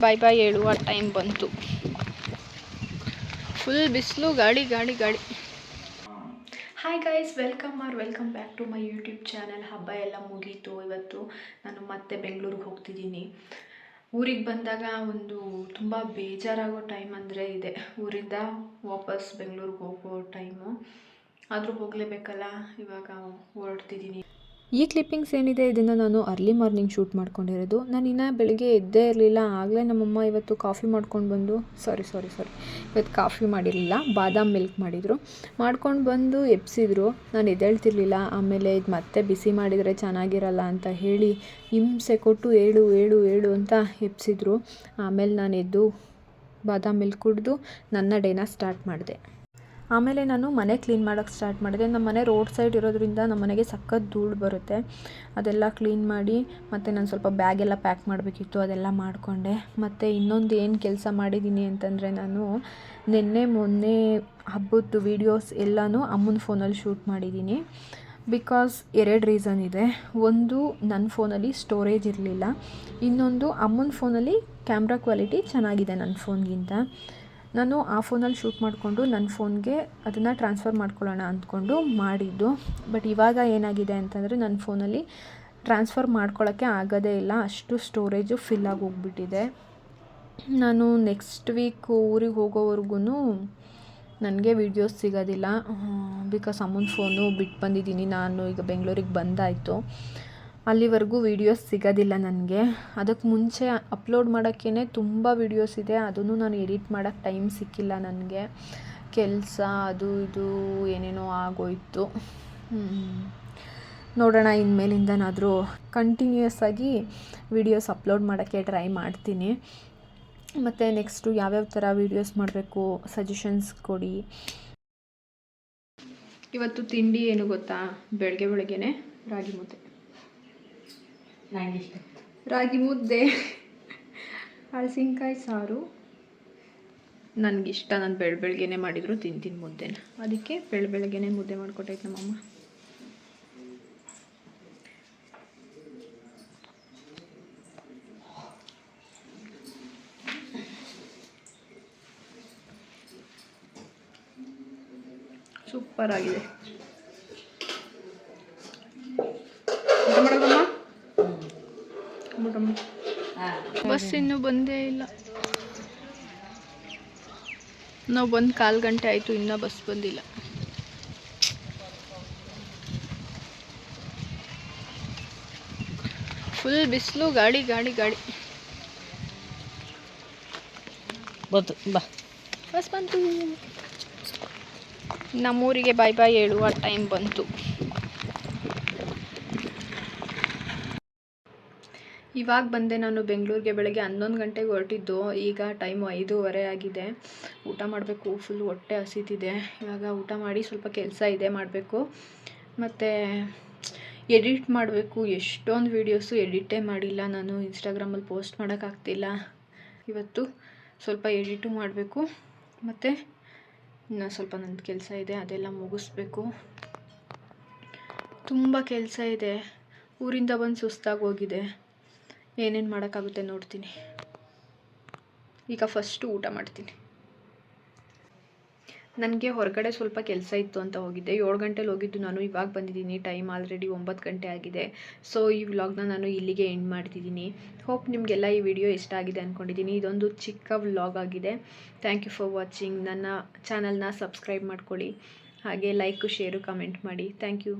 ಬಾಯ್ ಬಾಯ್ ಹೇಳುವ ಟೈಮ್ ಬಂತು. ಫುಲ್ ಬಿಸಿಲು, ಗಾಡಿ ಗಾಡಿ ಗಾಡಿ. Hi guys, welcome back to my YouTube channel. ಹಬ್ಬ ಎಲ್ಲ ಮುಗೀತು. ಇವತ್ತು ನಾನು ಮತ್ತೆ ಬೆಂಗಳೂರಿಗೆ ಹೋಗ್ತಿದ್ದೀನಿ. ಊರಿಗೆ ಬಂದಾಗ ಒಂದು ತುಂಬ ಬೇಜಾರಾಗೋ ಟೈಮ್ ಅಂದರೆ ಇದೆ. ಊರಿಂದ ವಾಪಸ್ ಬೆಂಗಳೂರಿಗೆ ಹೋಗೋ ಟೈಮು. ಆದರೂ ಹೋಗಲೇಬೇಕಲ್ಲ, ಇವಾಗ ಹೊರಡ್ತಿದ್ದೀನಿ. ಈ ಕ್ಲಿಪ್ಪಿಂಗ್ಸ್ ಏನಿದೆ ಇದನ್ನು ನಾನು ಅರ್ಲಿ ಮಾರ್ನಿಂಗ್ ಶೂಟ್ ಮಾಡ್ಕೊಂಡಿರೋದು. ನಾನು ಇನ್ನೂ ಬೆಳಿಗ್ಗೆ ಎದ್ದೇ ಇರಲಿಲ್ಲ. ಆಗಲೇ ನಮ್ಮಮ್ಮ ಇವತ್ತು ಕಾಫಿ ಮಾಡ್ಕೊಂಡು ಬಂದು ಇವತ್ತು ಕಾಫಿ ಮಾಡಿರಲಿಲ್ಲ, ಬಾದಾಮ್ ಮಿಲ್ಕ್ ಮಾಡಿದರು. ಮಾಡ್ಕೊಂಡು ಬಂದು ಎಬ್ಸಿದ್ರು. ನಾನು ಎದ್ದೇಳ್ತಿರ್ಲಿಲ್ಲ. ಆಮೇಲೆ ಇದು ಮತ್ತೆ ಬಿಸಿ ಮಾಡಿದರೆ ಚೆನ್ನಾಗಿರಲ್ಲ ಅಂತ ಹೇಳಿ ಹಿಂಸೆ ಕೊಟ್ಟು ಏಳು ಅಂತ ಎಬ್ಸಿದ್ರು. ಆಮೇಲೆ ನಾನು ಎದ್ದು ಬಾದಾಮ್ ಮಿಲ್ಕ್ ಕುಡಿದು ನನ್ನ ಡೇನ ಸ್ಟಾರ್ಟ್ ಮಾಡಿದೆ. ಆಮೇಲೆ ನಾನು ಮನೆ ಕ್ಲೀನ್ ಮಾಡೋಕ್ಕೆ ಸ್ಟಾರ್ಟ್ ಮಾಡಿದೆ. ನಮ್ಮ ಮನೆ ರೋಡ್ ಸೈಡ್ ಇರೋದ್ರಿಂದ ನಮ್ಮ ಮನೆಗೆ ಸಖತ್ ಧೂಳು ಬರುತ್ತೆ. ಅದೆಲ್ಲ ಕ್ಲೀನ್ ಮಾಡಿ ಮತ್ತು ನಾನು ಸ್ವಲ್ಪ ಬ್ಯಾಗೆಲ್ಲ ಪ್ಯಾಕ್ ಮಾಡಬೇಕಿತ್ತು, ಅದೆಲ್ಲ ಮಾಡಿಕೊಂಡೆ. ಮತ್ತು ಇನ್ನೊಂದು ಏನು ಕೆಲಸ ಮಾಡಿದ್ದೀನಿ ಅಂತಂದರೆ, ನಾನು ಮೊನ್ನೆ ಹಬ್ಬದ ವೀಡಿಯೋಸ್ ಎಲ್ಲನೂ ಅಮ್ಮನ ಫೋನಲ್ಲಿ ಶೂಟ್ ಮಾಡಿದ್ದೀನಿ. ಬಿಕಾಸ್ 2 ರೀಸನ್ ಇದೆ. ಒಂದು, ನನ್ನ ಫೋನಲ್ಲಿ ಸ್ಟೋರೇಜ್ ಇರಲಿಲ್ಲ. ಇನ್ನೊಂದು, ಅಮ್ಮನ ಫೋನಲ್ಲಿ ಕ್ಯಾಮ್ರಾ ಕ್ವಾಲಿಟಿ ಚೆನ್ನಾಗಿದೆ ನನ್ನ ಫೋನ್ಗಿಂತ. ನಾನು ಆ ಫೋನಲ್ಲಿ ಶೂಟ್ ಮಾಡಿಕೊಂಡು ನನ್ನ ಫೋನ್ಗೆ ಅದನ್ನು ಟ್ರಾನ್ಸ್ಫರ್ ಮಾಡ್ಕೊಳ್ಳೋಣ ಅಂದ್ಕೊಂಡು ಮಾಡಿದ್ದು. ಬಟ್ ಇವಾಗ ಏನಾಗಿದೆ ಅಂತಂದರೆ, ನನ್ನ ಫೋನಲ್ಲಿ ಟ್ರಾನ್ಸ್ಫರ್ ಮಾಡ್ಕೊಳ್ಳೋಕ್ಕೆ ಆಗೋದೇ ಇಲ್ಲ. ಅಷ್ಟು ಸ್ಟೋರೇಜು ಫಿಲ್ ಆಗಿ ಹೋಗ್ಬಿಟ್ಟಿದೆ. ನಾನು ನೆಕ್ಸ್ಟ್ ವೀಕ್ ಊರಿಗೆ ಹೋಗೋವರೆಗೂ ನನಗೆ ವೀಡಿಯೋಸ್ ಸಿಗೋದಿಲ್ಲ. ಬಿಕಾಸ್ ಅಮ್ಮನ ಫೋನು ಬಿಟ್ಟು ಬಂದಿದ್ದೀನಿ. ನಾನು ಈಗ ಬೆಂಗಳೂರಿಗೆ ಬಂದಾಯಿತು. ಅಲ್ಲಿವರೆಗೂ ವೀಡಿಯೋಸ್ ಸಿಗೋದಿಲ್ಲ ನನಗೆ. ಅದಕ್ಕೆ ಮುಂಚೆ ಅಪ್ಲೋಡ್ ಮಾಡೋಕ್ಕೇ ತುಂಬ ವೀಡಿಯೋಸ್ ಇದೆ. ಅದನ್ನು ನಾನು ಎಡಿಟ್ ಮಾಡೋಕ್ಕೆ ಟೈಮ್ ಸಿಕ್ಕಿಲ್ಲ ನನಗೆ. ಕೆಲಸ ಅದು ಇದು ಏನೇನೋ ಆಗೋಯಿತು. ನೋಡೋಣ, ಇನ್ಮೇಲಿಂದನಾದರೂ ಕಂಟಿನ್ಯೂಯಸ್ ಆಗಿ ವೀಡಿಯೋಸ್ ಅಪ್ಲೋಡ್ ಮಾಡೋಕ್ಕೆ ಟ್ರೈ ಮಾಡ್ತೀನಿ. ಮತ್ತು ನೆಕ್ಸ್ಟು ಯಾವ್ಯಾವ ಥರ ವೀಡಿಯೋಸ್ ಮಾಡಬೇಕು ಸಜೆಷನ್ಸ್ ಕೊಡಿ. ಇವತ್ತು ತಿಂಡಿ ಏನು ಗೊತ್ತಾ? ಬೆಳಗ್ಗೆನೇ ರಾಗಿ ಮುದ್ದೆ. ರಾಗಿ ಮುದ್ದೆ, ಹಲಸಿನಕಾಯಿ ಸಾರು ನನಗಿಷ್ಟ. ನಾನು ಬೆಳಗ್ಗೆನೇ ಮಾಡಿದ್ರು ತಿಂತೀನಿ ಮುದ್ದೆನ. ಅದಕ್ಕೆ ಬೆಳಗ್ಗೆನೇ ಮುದ್ದೆ ಮಾಡಿಕೊಟ್ಟೈತೆ ನಮ್ಮಮ್ಮ. ಸೂಪರ್ ಆಗಿದೆ. ಬಸ್ ಇನ್ನೂ ಬಂದೇ ಇಲ್ಲ. ನಾವು ಬಂದು 1/4 ಗಂಟೆ ಆಯಿತು, ಇನ್ನೂ ಬಸ್ ಬಂದಿಲ್ಲ. ಫುಲ್ ಬಿಸಿಲು, ಗಾಡಿ ಗಾಡಿ ಗಾಡಿ. ಬಸ್ ಬಂತು. ನಮ್ಮೂರಿಗೆ ಬಾಯ್ ಬಾಯ್ ಹೇಳುವ ಟೈಮ್ ಬಂತು. ಇವಾಗ ಬಂದೆ ನಾನು ಬೆಂಗಳೂರಿಗೆ. ಬೆಳಗ್ಗೆ 11 ಗಂಟೆಗೆ ಹೊರಟಿದ್ದು. ಈಗ ಟೈಮು 5:15 ಆಗಿದೆ. ಊಟ ಮಾಡಬೇಕು. ಫುಲ್ ಹೊಟ್ಟೆ ಹಸಿತಿದೆ. ಇವಾಗ ಊಟ ಮಾಡಿ ಸ್ವಲ್ಪ ಕೆಲಸ ಇದೆ ಮಾಡಬೇಕು. ಮತ್ತು ಎಡಿಟ್ ಮಾಡಬೇಕು. ಎಷ್ಟೊಂದು ವೀಡಿಯೋಸು ಎಡಿಟೇ ಮಾಡಿಲ್ಲ ನಾನು. ಇನ್ಸ್ಟಾಗ್ರಾಮಲ್ಲಿ ಪೋಸ್ಟ್ ಮಾಡೋಕ್ಕಾಗ್ತಿಲ್ಲ. ಇವತ್ತು ಸ್ವಲ್ಪ ಎಡಿಟು ಮಾಡಬೇಕು. ಮತ್ತು ಇನ್ನು ಸ್ವಲ್ಪ ನನ್ನ ಕೆಲಸ ಇದೆ, ಅದೆಲ್ಲ ಮುಗಿಸ್ಬೇಕು. ತುಂಬ ಕೆಲಸ ಇದೆ. ಊರಿಂದ ಬಂದು ಸುಸ್ತಾಗಿ ಹೋಗಿದೆ. ಏನೇನು ಮಾಡೋಕ್ಕಾಗುತ್ತೆ ನೋಡ್ತೀನಿ. ಈಗ ಫಸ್ಟು ಊಟ ಮಾಡ್ತೀನಿ. ನನಗೆ ಹೊರಗಡೆ ಸ್ವಲ್ಪ ಕೆಲಸ ಇತ್ತು ಅಂತ ಹೋಗಿದ್ದೆ. 7 ಗಂಟೆಲಿ ಹೋಗಿದ್ದು ನಾನು. ಇವಾಗ ಬಂದಿದ್ದೀನಿ. ಟೈಮ್ ಆಲ್ರೆಡಿ 9 ಗಂಟೆ ಆಗಿದೆ. ಸೊ ಈ ವ್ಲಾಗ್ನ ನಾನು ಇಲ್ಲಿಗೆ ಎಂಡ್ ಮಾಡ್ತಿದ್ದೀನಿ. ಹೋಪ್ ನಿಮಗೆಲ್ಲ ಈ ವಿಡಿಯೋ ಇಷ್ಟ ಆಗಿದೆ ಅಂದ್ಕೊಂಡಿದ್ದೀನಿ. ಇದೊಂದು ಚಿಕ್ಕ ವ್ಲಾಗ್ ಆಗಿದೆ. Thank you for watching. ನನ್ನ ಚಾನಲ್ನ ಸಬ್ಸ್ಕ್ರೈಬ್ ಮಾಡ್ಕೊಳ್ಳಿ. ಹಾಗೆ ಲೈಕು, ಶೇರು, ಕಮೆಂಟ್ ಮಾಡಿ. Thank you.